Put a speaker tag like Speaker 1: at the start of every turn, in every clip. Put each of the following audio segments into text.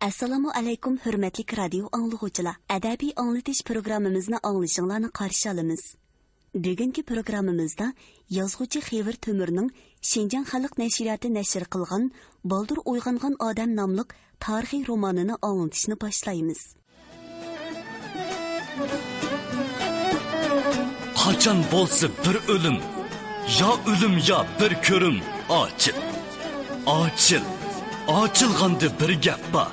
Speaker 1: Assalomu alaykum hurmatli radio anglag'uvchilar. Adabiy anglatish programmamizni anglashinglarni qarshi olamiz. Bugungi programmamizda yozuvchi Xevir Tömürning Şinjan Xalq nashriyati nashr qilgan Baldur uyg'ongan odam nomli tarixiy romanini anglatishni boshlaymiz.
Speaker 2: Qachon bo'lsa bir o'lim, ya bir ko'rim, ochil. Ochilganda bir gap bor.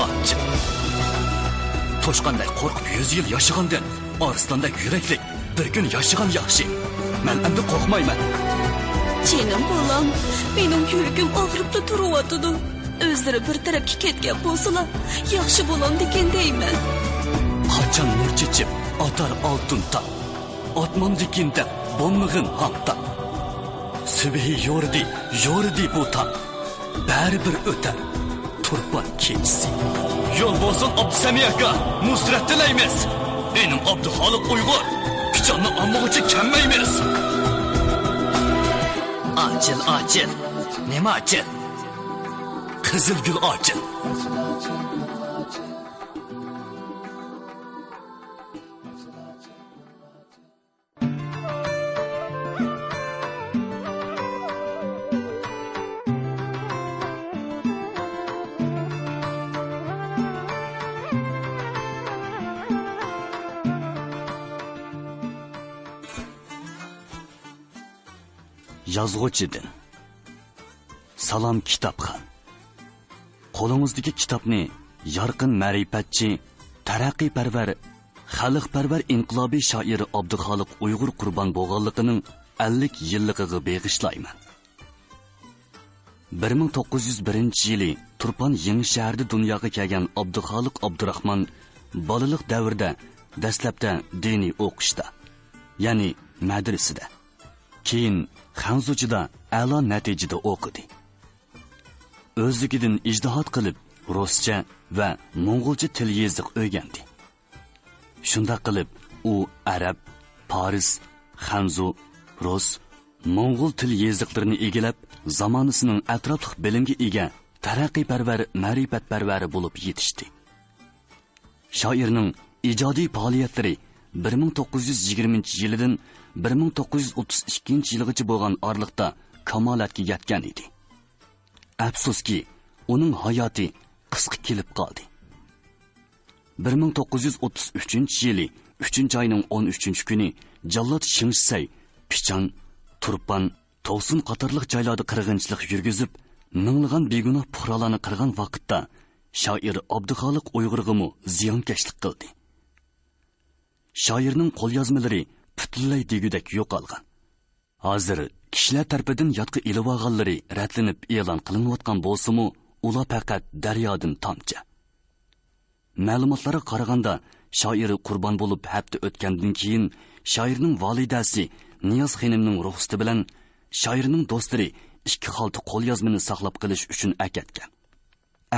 Speaker 2: Ochil. Toshqanday qo'rqib 100 yil yashagandan, arslonday yuraklik bir kun yashagan yaxshi. Men endi qo'rqmayman.
Speaker 3: Jenim bolam, mening yuragim og'rib turyapti. O'zlari bir tarafga ketgan bo'lsalar, yaxshi bo'lam degan deyman.
Speaker 2: Qachon nur chechib, atar oltin ta. Otmon dikinda bomlig'in haqda. Subihi yordi bu ta. Bari bir o'tar. Turpan keçsi. Yol bo'lsin Abdusami aka, nusrat tilaymiz. Benim Abduxoliq Uyg'ur, pichonni ammog'icha kammaymiz. Ochil. Nima ochil? Qizilgul ochil. Yazg'uchidan Salom kitobxon. Qo'lingizdagi kitobni yorqin ma'rifatchi, taraqqiyparvar, xalqparvar inqilobiy shoiri Abduxoliq Uyg'ur qurbon bo'lganligining 50 yilligiga beg'ishlayman. 1901-yili Turpan yangi shaharda dunyoga kelgan Abduxoliq Abdurahmon bolalik davrida dastlabda diniy o'qishda, ya'ni madrasada, keyin Xanzuchida a'lo natijada o'qidi. O'zligidan ijtihod qilib, ruscha va mo'ng'ulcha til yeziq o'rgandi. Shunda qilib, u arab, faris, xanzu, rus, mo'ng'ul til yeziqlarini egallab, zamonasining atrofli bilimga ega, taraqqiyparvar, ma'rifatparvari bo'lib yetishdi. Shoirning ijodiy faoliyatlari 1920-yildan 1932-yilgacha bo'lgan oraliqda kamolatga yetgan edi. Afsuski, uning hayoti qisqa kelib qoldi. 1933-yili 3-oyning 13-kuni Jallod Shingsay, Pichan, Turpan, To'sin qatorliq joylarda qirg'inchilik yurgizib, minglagan begunoh fuqarolarni qirgan vaqtda shoir Abduxoliq Uyg'urg'imi ziyonkashlik qildi. Shoirning qo'lyozmalari butunlay degudek yo'qolgan. Hozir kishilar tarafidan yotqi ilib olganlari ratlanib e'lon qilinayotgan bo'lsa-mu, ular faqat daryodan tomchi. Ma'lumotlarga qaraganda, shoir qurbon bo'lib hafta o'tgandan keyin shoirning validasi Niyoz xonimning ruxsati bilan shoirning do'stlari 2 xalta qo'lyozmani saqlab qolish uchun akatgan.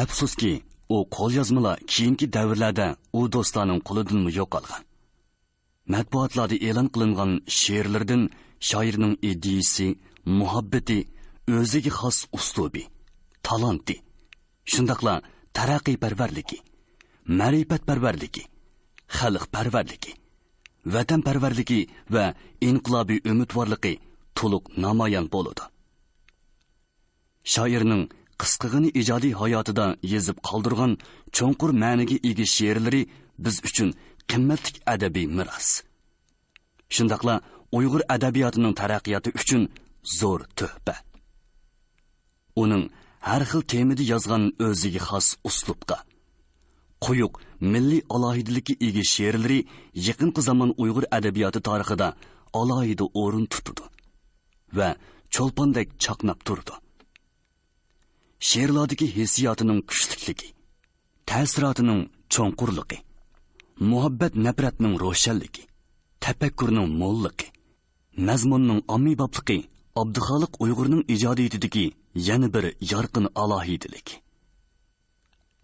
Speaker 2: Afsuski, u qo'lyozmalar keyingi davrlarda u do'stlarning qo'lidan yo'qolgan. Matbuotlarda e'lon qilingan she'rlardan shoirning ideyasi, muhabbati, o'ziga xos uslubi, talanti, shundaqla taraqqiyparvarligi, ma'rifatparvarligi, xalqparvarligi, vatanparvarligi va inqilobiy umidvorligi to'liq namoyon bo'ladi. Shoirning qisqagina ijodiy hayotida yezib qoldirgan cho'nqur ma'niga ega she'rlari biz uchun qimmatli adabiy miros. Shundaqla Uyg'ur adabiyotining taraqqiyoti uchun zo'r tuhfa. Uning har xil temada yozgan o'ziga xos uslubga, quyuq milliy alohidalikka ega she'rlari yaqinqi zamon Uyg'ur adabiyoti tarixida alohida o'rin tutdi va cho'lpondek chaqnab turdi. She'rlardagi hissiyotining kuchlikligi, ta'sirotining cho'nqurligi, muhabbat nafratning ro'shanligi, tafakkurning mo'lligi, mazmunning ommibobligi Abduxoliq Uyg'urning ijodiyatidagi yana bir yorqin alohidalik.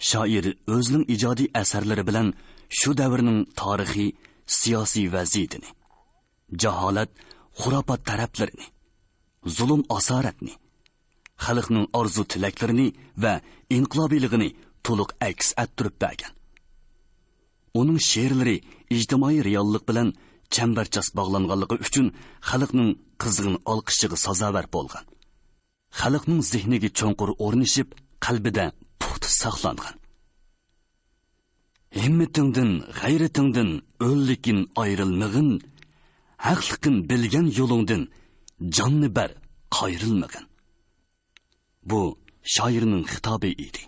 Speaker 2: Shoir o'zining ijodiy asarlari bilan shu davrning tarixiy, siyosiy vaziyatini, jaholat, xurofot taraflarini, zulm asoratni, xalqning orzu tilaklarini va inqilobiyligini to'liq aks ettirib bergan. Uning she'rlari ijtimoiy reallik bilan chambarchas bog'langanligi uchun xalqning qizg'in olqishiga sazovor bo'lgan. Xalqning zehniga cho'nqur o'rnishib, qalbida puxta saqlangan. Himmetingdin, g'ayratingdin o'llikin ayrilmag'in, haqliqin bilgan yo'lingdin jonni ber qayrilmag'in. Bu shoirning xitobi edi.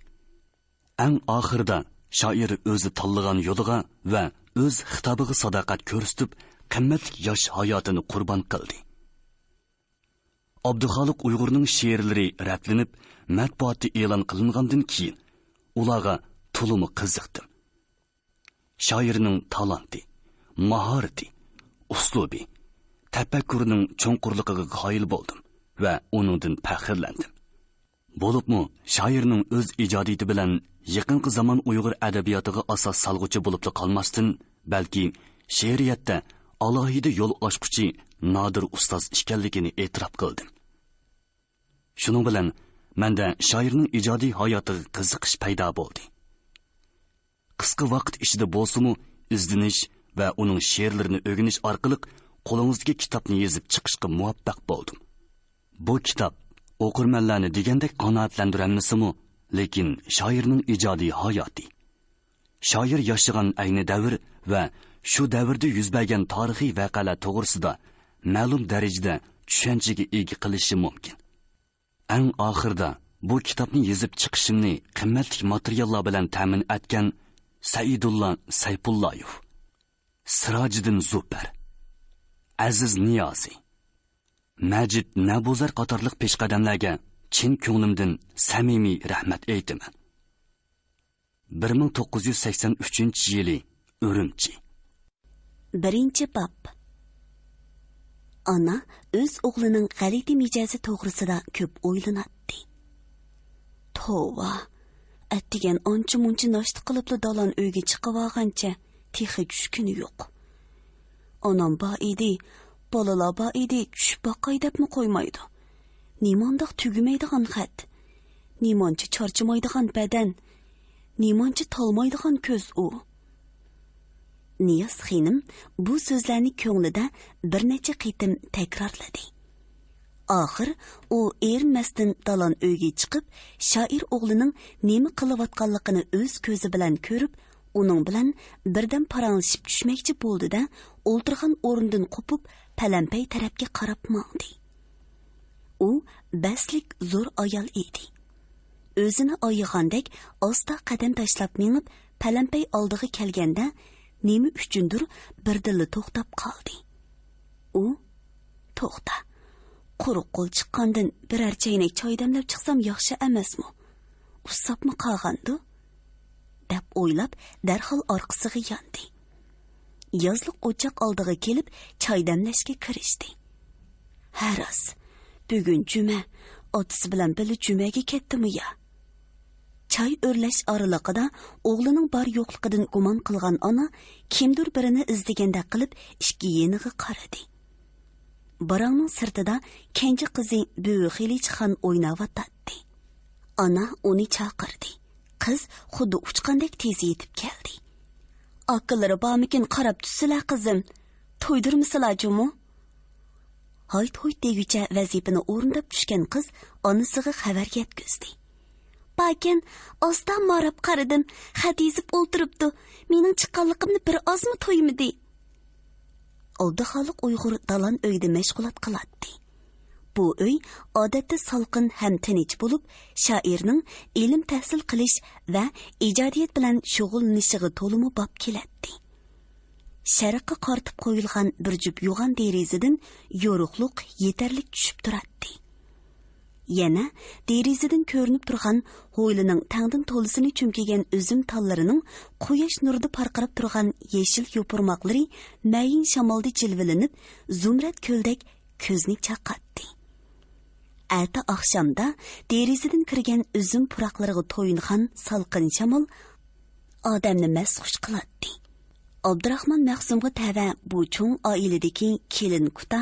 Speaker 2: Eng oxirida shoir o'zi tanlagan yo'liga va o'z xitobiga sadoqat ko'rsatib, qimmatli yosh hayotini qurbon qildi. Abduxoliq Uyg'urning she'rlari raplanib, matbuotda e'lon qilingandan keyin ularga to'limi qiziqdim. Shoirning talanti, mahorati, uslubi, tafakkurining cho'nqurligiga qoyil bo'ldim va uningdan faxrlandim. Bo'libmi, shoirning o'z ijodiyati bilan yaqinqi zamon Uyg'ur adabiyotiga asos solg'uchi bo'lib qolmasdan, balki she'riyatda alohida yo'l ochquchi nodir ustoz ekanligini e'tirof qildim. Shuning bilan menda shoirning ijodiy hayotiga qiziqish paydo bo'ldi. Qisqa vaqt ichida bo'lsa-mu, izlanish va uning she'rlarini o'rganish orqali qo'lingizga kitobni yozib chiqishga muvaffaq bo'ldim. Bu kitob o'qirmanlarni degandek qanoatlantiramisimu, lekin shoirning ijodiy hayoti, shoir yashagan ayni davr va shu davrda yuz bergan tarixiy voqealar to'g'risida ma'lum darajada tushunchaga ega qilishi mumkin. Eng oxirida bu kitobni yozib chiqishimni qimmatli materiallar bilan ta'min etgan Saidullah Sayfullayev, Sirojiddin Zufar, Aziz Niyozi, Majid Nabuzar qatorliq peshqadamlarga chin ko'nglimdan samimiy rahmat aytaman. 1983-yili Urumchi.
Speaker 1: Birinchi bob. Ana o'z o'g'lining g'alati mijozi to'g'risida ko'p o'ylanadi. Tova, attigan onchi-munchi noshta qilib dalon uyga chiqib olgancha texi tushkuni yo'q. Onam ba edi, bolalar ba edi, tushib boqay debmi qo'ymaydi. Nimondoq tugumaydigan xat, nimoncha charchamaydigan badan, nimoncha tolmaydigan ko'z u. Niyoz xonim bu so'zlarni ko'nglida bir necha qitim takrorladi. Oxir u erinmasdan dalon uyga chiqib, shoir o'g'lining nima qilayotganligini o'z ko'zi bilan ko'rib, uning bilan birdan paranglashib tushmoqchi bo'ldi-da, o'ltirgan o'rnidan qopib, palampay tarafga qarab mangdi. U baslik zo'r ayol edi. O'zini oyig'andek osta qadam tashlab minib, palampay oldiga kelganda nima uchundir birdilla to'xtab qoldi. U to'xta. Quruq qo'l chiqqandan biror chaynak choy damlab chiqsam yaxshi emasmi? Usabmi qolgandi? deb o'ylab, darhol orqasiga yandi. Yozliq o'choq oldiga kelib, choy damlashga kirishdi. Haras, bugun juma, otasi bilan birga jumaga ketdimi ya? Choy o'rlash oraliqida o'g'lining bor yo'qligidan gumon qilgan ona kimdir birini izlaganda qilib ishga yeniga qaradi. Barangning sirtida kenji qizi Buvi Xilichxon o'ynayotdi. Ona uni chaqirdi. Qiz xuddi uchqandek tez yetib keldi. Aqllari bormikin qarab tursizlar qizim. To'ydirmisizlar jumu? Hayt-hoyt degucha vazifani o'rindab tushgan qiz onasiga xabar yetkazdi. Bakin, ostan marab qaradim, xat yezib o'ltiribdi. Mening chiqqanligimni bir ozmi to'ymidi? Abduxoliq Uyg'ur dalon uyda mashg'ulot qiladi. Bu uy odatda salqin ham tinch bo'lib, shoirning ilm tahsil qilish va ijodiyat bilan shug'ullanishiga to'limi bob keladi. Sharqqa qartib qo'yilgan bir jup yo'g'on derazadan yo'ruqliq yetarlik tushib turadi. Yana derazadan ko'rinib turgan hovlining tangdan to'lisini cho'mkigan uzum tallarining quyosh nurida parqirab turgan yeshil yo'pirmoqlari mayin shamolda jilvilanib, zumrad ko'ldek ko'zni chaqatdi. Erta oqshomda derazadan kirgan uzum puroqlariga to'yingan salqin shamol odamni masxush qiladi. Abdurahmon Mahsumga tava bu cho'ng oiladagi kelin kuta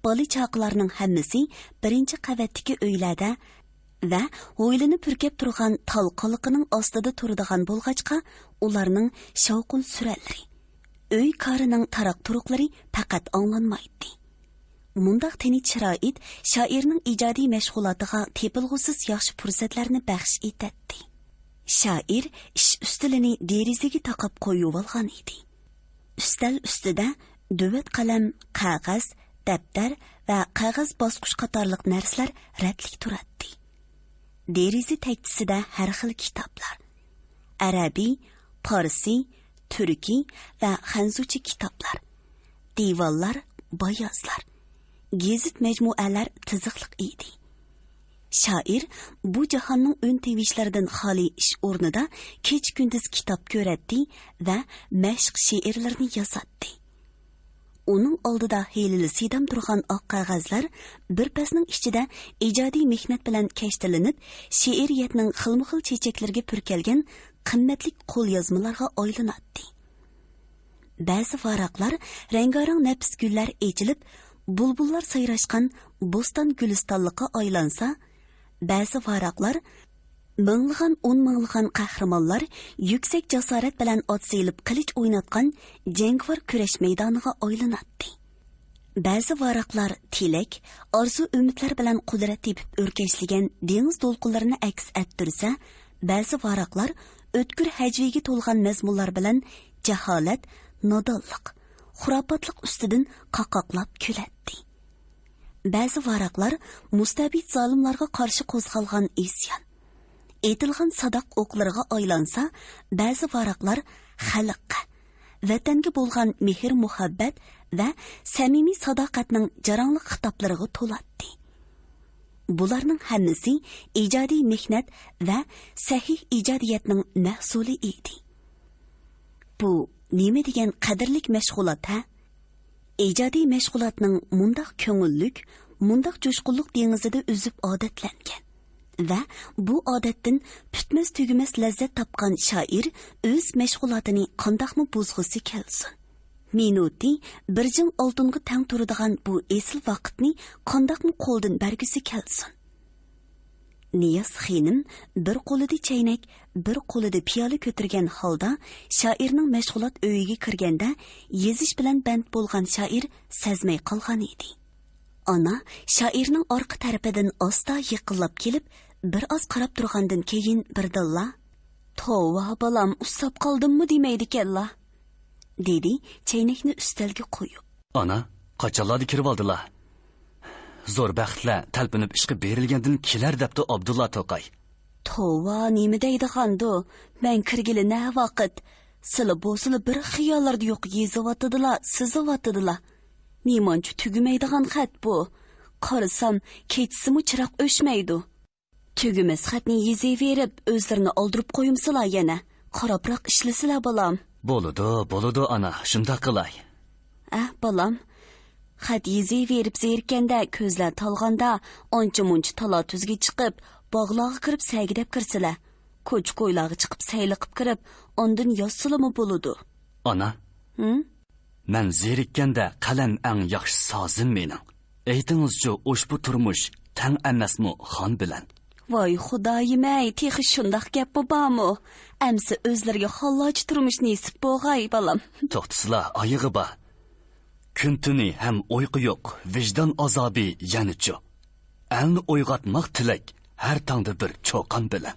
Speaker 1: bola chaqlarning hammasi birinchi qavatdagi uylarda va o'ylini purkab turgan tol qoliqining ostida turadigan bo'lg'achqa ularning shovqin surallari, uy korining taroq turuqlari faqat anglanmaydi. Mundaq tinch sharoit shoirning ijodiy mashg'ulotiga tepilg'usiz yaxshi fursatlarni baxsh etadi. Shoir ish ustilini derizaga taqab qo'yib olgan edi. Ustal ustida duvat qalam, qog'oz, daftar va qog'oz bosqich qatorliq narsalar ratlik turadi. Deriza tagchisida har xil kitoblar. Arabiy, Farsi, Turkiy va xanzucha kitoblar. Divanlar, bayozlar. Gezit majmualar tiziqliq edi. Shoir bu jahonning ön tevishlaridan xoli ish o'rnida kech-kunduz kitob ko'radi va mashq she'rlarni yozadi. Uning oldida helili sidam turgan oq qog'ozlar bir pasning ichida ijodiy mehnat bilan kashtalanib, she'riyatning xilma-xil chechaklarga purkalgan qimmatli qo'lyozmalarga aylanadi. Ba'zi varaqlar rangarang nafis gullar echilib, bulbullar sayrashgan bo'ston gulistonliqqa aylansa, ba'zi varaqlar minglagan, minglagan qahramonlar yuksak jasorat bilan ot selib qilich o'ynatgan jangvar kurash maydoniga aylanadi. Ba'zi varaqlar tilak, orzu umidlar bilan qudrat tepib o'rkashlagan dengiz to'lqinlarini aks ettirsa, ba'zi varaqlar o'tkir hajviga to'lgan mazmunlar bilan jaholat, nodonlik, xurofotlik ustidan qaqoqlab kuladi. Ba'zi varaqlar mustabid zolimlarga qarshi qo'zg'algan isyon, etilgan sadoq o'qlarga aylansa, ba'zi varaqlar xalqqa, vatanga bo'lgan mehr muhabbat va samimiy sadoqatning jarangli xitoblariga to'ladi. Bularning hammasi ijodiy mehnat va sahih ijodiyatning mahsuli edi. Bu nima degan qadrlik mashg'ulot ha? Ijodiy mashg'ulotning mundaq ko'ngillik, mundaq jo'shqinlik dengizida uzib odatlangan va bu odatdan putmas tugumas lazzat topgan shoir o'z mashg'ulotini qandoqmi buzg'isi kelsin. Minuti bir jing oltinga tang turadigan bu esil vaqtni qandoqmi qo'ldan bergisi kelsin. Niyaz xinim bir qo'lida chaynak, bir qo'lida piyola ko'targan holda shoirning mashg'ulot uyiga kirganda yezish bilan band bo'lgan shoir sezmay qolgan edi. Ana shoirning orqa tarafidan osta yiqilib kelib, bir oz qarab turgandan keyin birdilla "Tova balam, usab qoldimmi demaydi kella" dedi chaynakni ustalga qo'yib.
Speaker 2: Ana, qachonlarda kirib oldilar? Zo'r baxtlar talpinib ishga berilgandan kelar debdi Abdulla To'qay.
Speaker 1: Tova nima deydigandu? Men kirgili na vaqt. Sili bo'sili bir xiyollarda yo'q yezivatdilar, sizivatdilar. Nimancha tugumaydigan xat bu. Qarasam, kechsimi chiroq o'chmaydi. Tugumas xatni yezaverib, o'zlarini oldirib qo'yimsizlar yana. Qarabroq ishlasizlar balam.
Speaker 2: Bo'ladi ana, shunda qilay.
Speaker 1: Balam. Xat yezaverib zerikanda, ko'zlar talg'anda, oncha-muncha talatuzga chiqib, bog'larga kirib saygidab kirsizlar. Ko'ch-ko'ylarga chiqib sayliqib kirib, ondan yozsilimi bo'ladi.
Speaker 2: Ana. Men zerikkanda qalam eng yaxshi sozim mening. Aytingizchi, ushbu turmush tang emasmi xon bilan?
Speaker 1: Voy xudoyim-ey, texi shundoq gap bormi? Amsi o'zlariga xolloch turmush nasib bo'lg'ay balam.
Speaker 2: To'xtasizlar, oyig'i bor. Kun-tuni ham uyqu yo'q, vijdon azobi yanichu. Alni uyg'otmoq tilak har tongda bir cho'qon bilan.